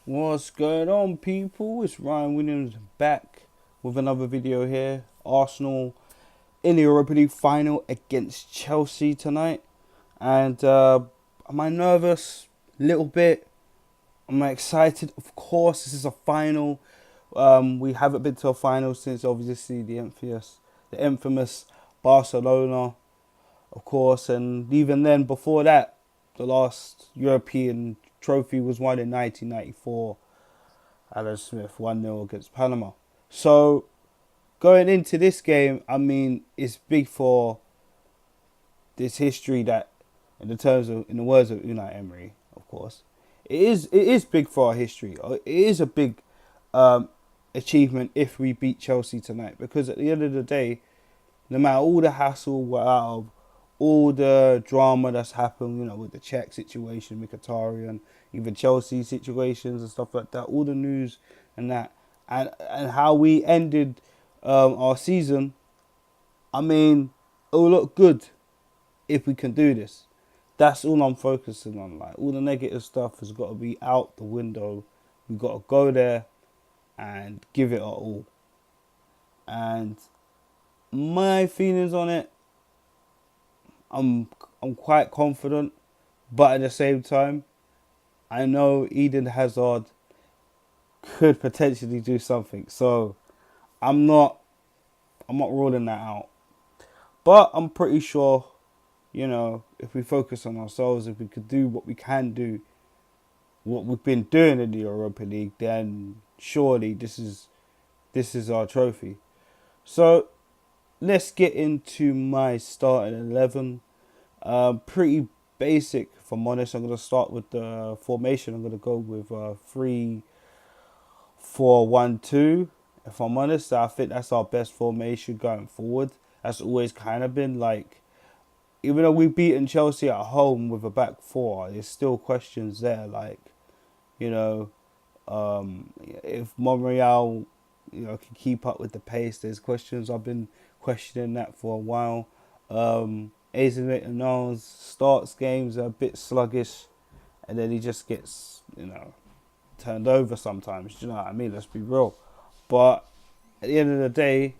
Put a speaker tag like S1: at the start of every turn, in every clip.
S1: What's going on, people? It's Ryan Williams back with another video here. Arsenal in the Europa League final against Chelsea tonight. And am I nervous? A little bit. Am I excited? Of course, this is a final. We haven't been to a final since obviously the infamous Barcelona, of course. And even then, before that, the last European trophy was won in 1994. Alan Smith 1-0 against Panama. So going into this game, I mean, it's big for this history that, in the words of Unai Emery, of course, it is big for our history. It is a big achievement if we beat Chelsea tonight, because at the end of the day, no matter all the hassle we're out of, all the drama that's happened, with the Czech situation, Mkhitaryan, even Chelsea situations and stuff like that, all the news and that, and how we ended our season, I mean, it will look good if we can do this. That's all I'm focusing on. Like, all the negative stuff has got to be out the window. We've got to go there and give it our all. And my feelings on it, I'm quite confident, but at the same time, I know Eden Hazard could potentially do something. So I'm not ruling that out. But I'm pretty sure, if we focus on ourselves, if we could do what we can do, what we've been doing in the Europa League, then surely this is our trophy. So let's get into my starting 11. Pretty basic, if I'm honest. I'm going to start with the formation. I'm going to go with 3-4-1-2. If I'm honest, I think that's our best formation going forward. That's always kind of been like, even though we've beaten Chelsea at home with a back four, there's still questions there. Like, if Monreal, can keep up with the pace, there's questions. I've been questioning that for a while. Maitland-Niles starts games a bit sluggish, and then he just gets, turned over sometimes. Do you know what I mean? Let's be real. But at the end of the day,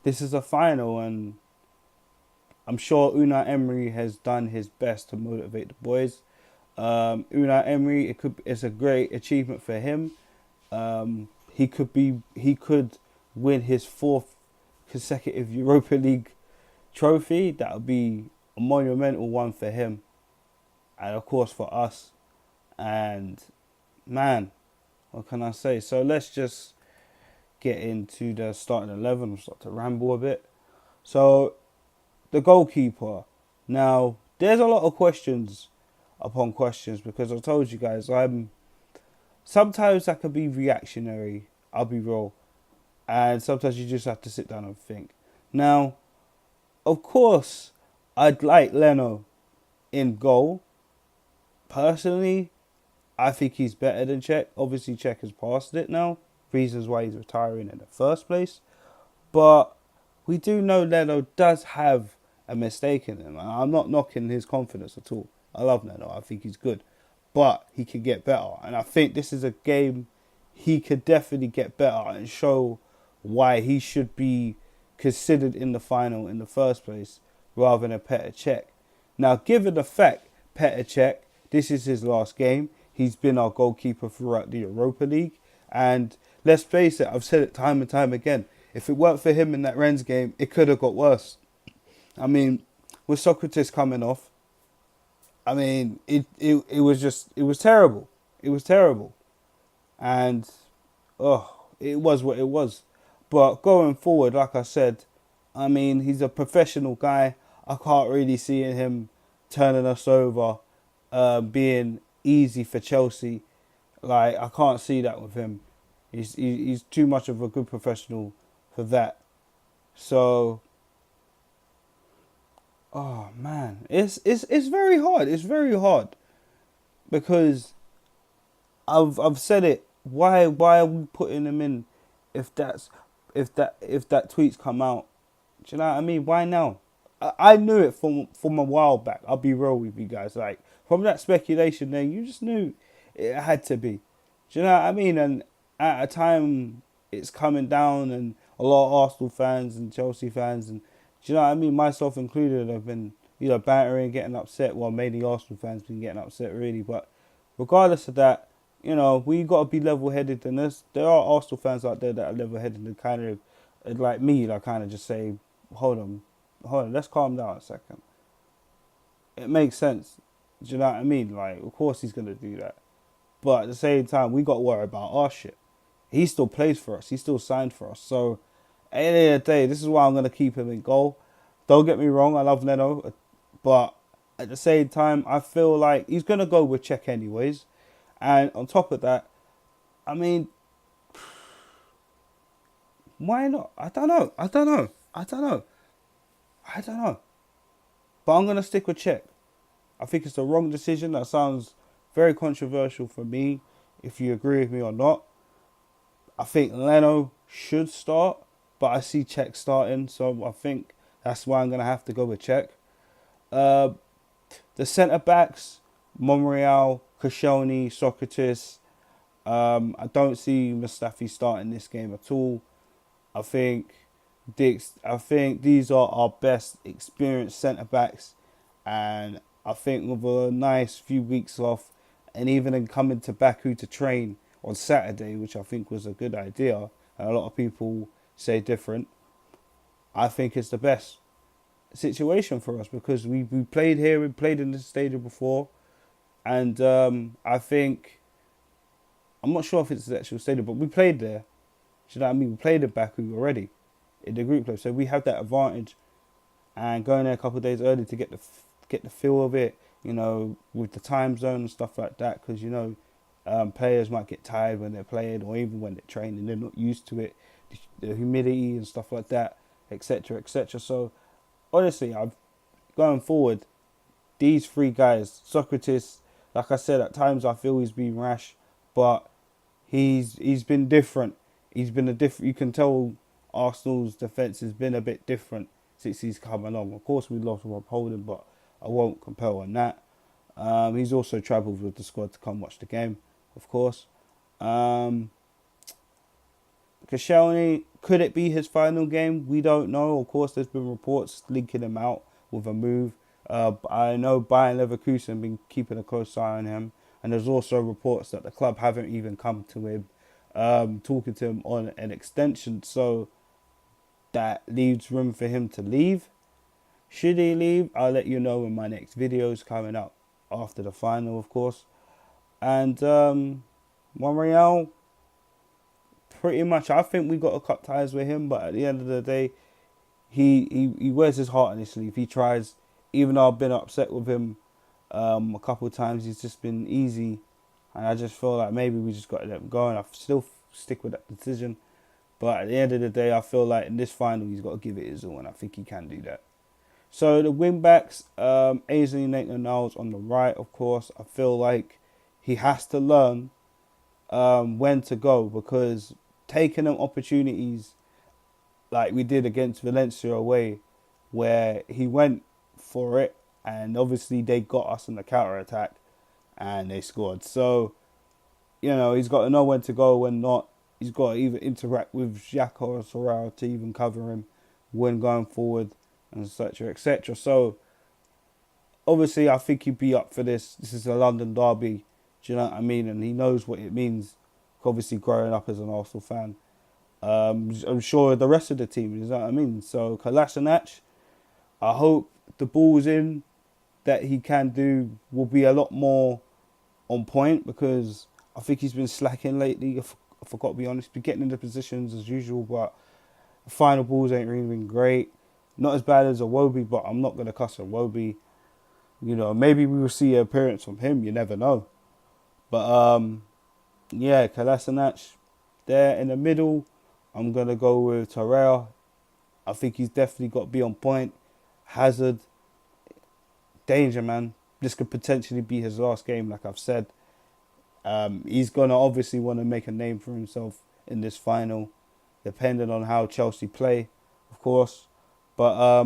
S1: this is a final, and I'm sure Unai Emery has done his best to motivate the boys. Unai Emery, it's a great achievement for him. He could win his fourth consecutive Europa League trophy. That would be a monumental one for him, and of course for us. And man, what can I say? So let's just get into the starting 11. We'll start to ramble a bit. So the goalkeeper. Now there's a lot of questions upon questions, because I told you guys sometimes I can be reactionary. I'll be real, and sometimes you just have to sit down and think. Now, of course, I'd like Leno in goal. Personally, I think he's better than Cech. Obviously, Cech has passed it now. Reasons why he's retiring in the first place. But we do know Leno does have a mistake in him. I'm not knocking his confidence at all. I love Leno. I think he's good. But he could get better. And I think this is a game he could definitely get better and show why he should be considered in the final in the first place rather than Petr Cech. Now, given the fact Petr Cech, this is his last game, he's been our goalkeeper throughout the Europa League, and let's face it, I've said it time and time again, if it weren't for him in that Rennes game, it could have got worse. I mean, with Socrates coming off, I mean, it was terrible. It was terrible. And, it was what it was. But going forward, like I said, I mean, he's a professional guy. I can't really see him turning us over, being easy for Chelsea. Like, I can't see that with him. He's too much of a good professional for that. So, oh man, it's very hard. It's very hard, because I've said it. Why are we putting him in if that tweets come out? Do you know what I mean? Why now? I knew it from a while back. I'll be real with you guys. Like, from that speculation, then you just knew It had to be. Do you know what I mean? And at a time it's coming down, and a lot of Arsenal fans and Chelsea fans, and do you know what I mean? Myself included, have been bantering, getting upset. Well, mainly Arsenal fans been getting upset really, but regardless of that, we got to be level-headed. And there are Arsenal fans out there that are level-headed and kind of like me, like kind of just say, hold on, let's calm down a second. It makes sense. Do you know what I mean? Like, of course he's gonna do that. But at the same time, we got to worry about our shit. He still plays for us. He still signed for us. So at the end of the day, this is why I'm going to keep him in goal. Don't get me wrong, I love Leno. But at the same time, I feel like he's going to go with Czech anyways. And on top of that, I mean, why not? I don't know. But I'm going to stick with Czech. I think it's the wrong decision. That sounds very controversial for me, if you agree with me or not. I think Leno should start, but I see Czech starting, so I think that's why I'm going to have to go with Czech. The centre-backs, Monreal, Koscielny, Socrates. I don't see Mustafi starting this game at all. I think these are our best experienced centre-backs, and I think with a nice few weeks off, and even in coming to Baku to train on Saturday, which I think was a good idea, and a lot of people say different, I think it's the best situation for us because we played here, we played in this stadium before, and I think, I'm not sure if it's the actual stadium, but we played there. Do you know what I mean? We played in Baku already in the group play, so we have that advantage. And going there a couple of days early to get the feel of it, with the time zone and stuff like that, because players might get tired when they're playing or even when they're training. They're not used to it, the humidity and stuff like that, etc., etc. So honestly, going forward, these three guys, Socrates, like I said, at times I feel he's been rash, but he's been different. He's been a different. You can tell Arsenal's defence has been a bit different since he's come along. Of course, we lost Rob Holding, but I won't compel on that. He's also travelled with the squad to come watch the game, of course. Koscielny, could it be his final game? We don't know. Of course, there's been reports linking him out with a move. I know Bayern Leverkusen have been keeping a close eye on him. And there's also reports that the club haven't even come to him, talking to him on an extension. So that leaves room for him to leave. Should he leave, I'll let you know in my next videos coming up after the final, of course. And Monreal, pretty much, I think we got to cut ties with him. But at the end of the day, he wears his heart on his sleeve. He tries, even though I've been upset with him a couple of times, he's just been easy. And I just feel like maybe we just got to let him go. And I still stick with that decision. But at the end of the day, I feel like in this final, he's got to give it his all. And I think he can do that. So the wing backs, Ainsley Maitland-Niles on the right, of course. I feel like he has to learn when to go, because taking them opportunities like we did against Valencia away, where he went for it, and obviously they got us in the counter attack and they scored. So, he's got to know when to go, when not. He's got to either interact with Xhaka or Sorrell to even cover him when going forward, and etc., etc. So, obviously, I think he'd be up for this. This is a London derby, do you know what I mean? And he knows what it means, obviously, growing up as an Arsenal fan. I'm sure the rest of the team, you know what I mean? So, Kolasinac, I hope the ball's in that he can do will be a lot more on point, because I think he's been slacking lately. I forgot to be honest, been getting into positions as usual, but the final balls ain't really been great. Not as bad as a Iwobi, but I'm not going to cuss on Iwobi. Maybe we will see an appearance from him, you never know. But yeah, Kolasinac there in the middle. I'm going to go with Torreira. I think he's definitely got to be on point. Hazard, danger, man. This could potentially be his last game, like I've said. He's going to obviously want to make a name for himself in this final, depending on how Chelsea play, of course. But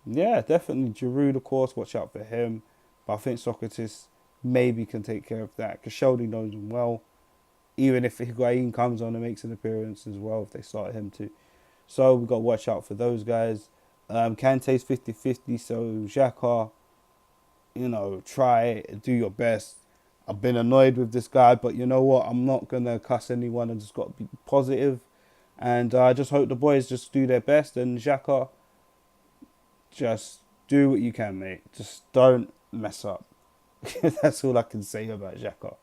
S1: yeah, definitely Giroud, of course. Watch out for him. But I think Socrates maybe can take care of that. Because Sheldon knows him well. Even if Higuain comes on and makes an appearance as well, if they start him too. So we've got to watch out for those guys. Kante's 50-50, so Xhaka, try, do your best. I've been annoyed with this guy, but you know what? I'm not going to cuss anyone. I just got to be positive. And I just hope the boys just do their best. And Xhaka, just do what you can, mate. Just don't mess up. That's all I can say about Xhaka.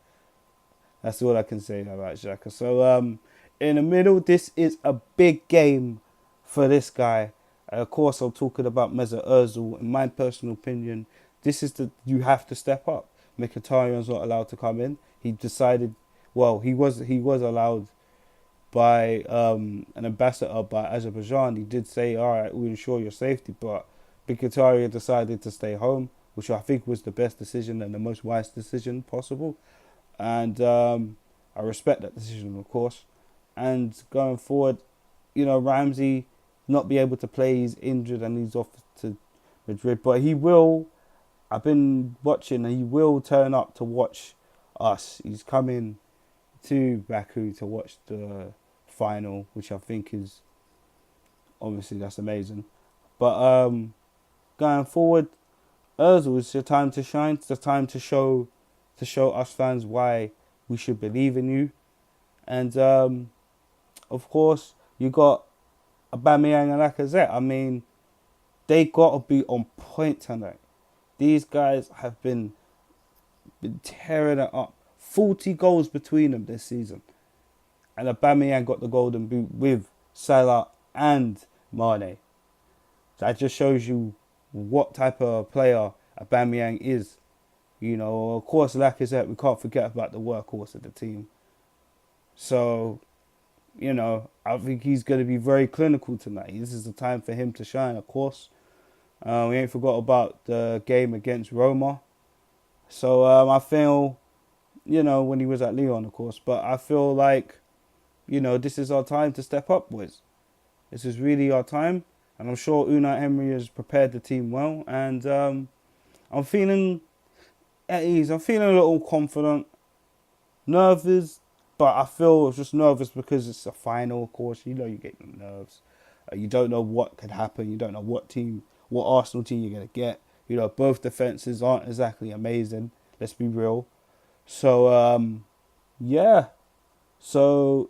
S1: That's all I can say about Xhaka. So, in the middle, this is a big game for this guy. Of course, I'm talking about Mesut Ozil. In my personal opinion, you have to step up. Mkhitaryan's not allowed to come in. He decided, well, he was allowed by an ambassador by Azerbaijan. He did say, all right, we ensure your safety, but Mkhitaryan decided to stay home, which I think was the best decision and the most wise decision possible. And I respect that decision, of course. And going forward, Ramsey not be able to play. He's injured and he's off to Madrid, but he will. I've been watching, and he will turn up to watch us. He's coming to Baku to watch the final, which I think is obviously that's amazing. But going forward, Ozil, it's your time to shine. It's the time to show us fans why we should believe in you. And of course, you got Aubameyang and Lacazette. I mean, they got to be on point tonight. These guys have been tearing it up. 40 goals between them this season. And Aubameyang got the golden boot with Salah and Mane. That just shows you what type of player Aubameyang is. Of course, Lacazette, we can't forget about the workhorse of the team. So, I think he's going to be very clinical tonight. This is the time for him to shine, of course. We ain't forgot about the game against Roma. So, I feel, when he was at Lyon, of course. But I feel like, this is our time to step up, boys. This is really our time. And I'm sure Unai Emery has prepared the team well. And I'm feeling at ease. I'm feeling a little confident. Nervous. But I feel just nervous because it's a final, of course. You get nerves. You don't know what could happen. You don't know what Arsenal team you're going to get. Both defences aren't exactly amazing. Let's be real. So, yeah. So,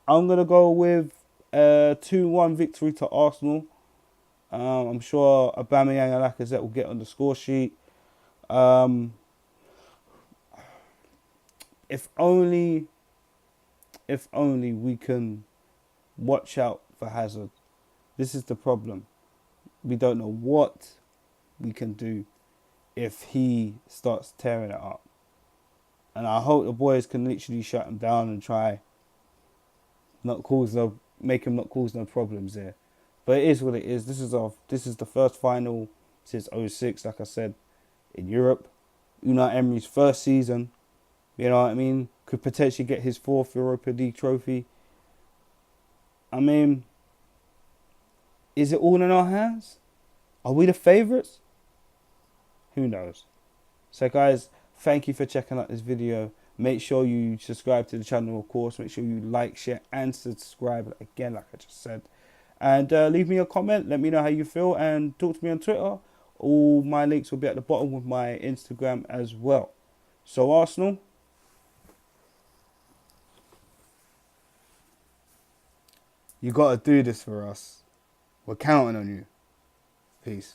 S1: I'm going to go with a 2-1 victory to Arsenal. I'm sure Aubameyang and Lacazette will get on the score sheet. If only we can watch out for Hazard. This is the problem. We don't know what we can do if he starts tearing it up. And I hope the boys can literally shut him down and try make him not cause no problems there. But it is what it is. This is the first final since 2006, like I said, in Europe. Unai Emery's first season. You know what I mean? Could potentially get his 4th Europa League trophy. I mean, is it all in our hands? Are we the favourites? Who knows? So guys, thank you for checking out this video. Make sure you subscribe to the channel, of course. Make sure you like, share and subscribe again, like I just said. And leave me a comment. Let me know how you feel and talk to me on Twitter. All my links will be at the bottom with my Instagram as well. So Arsenal, you got to do this for us. We're counting on you. Peace.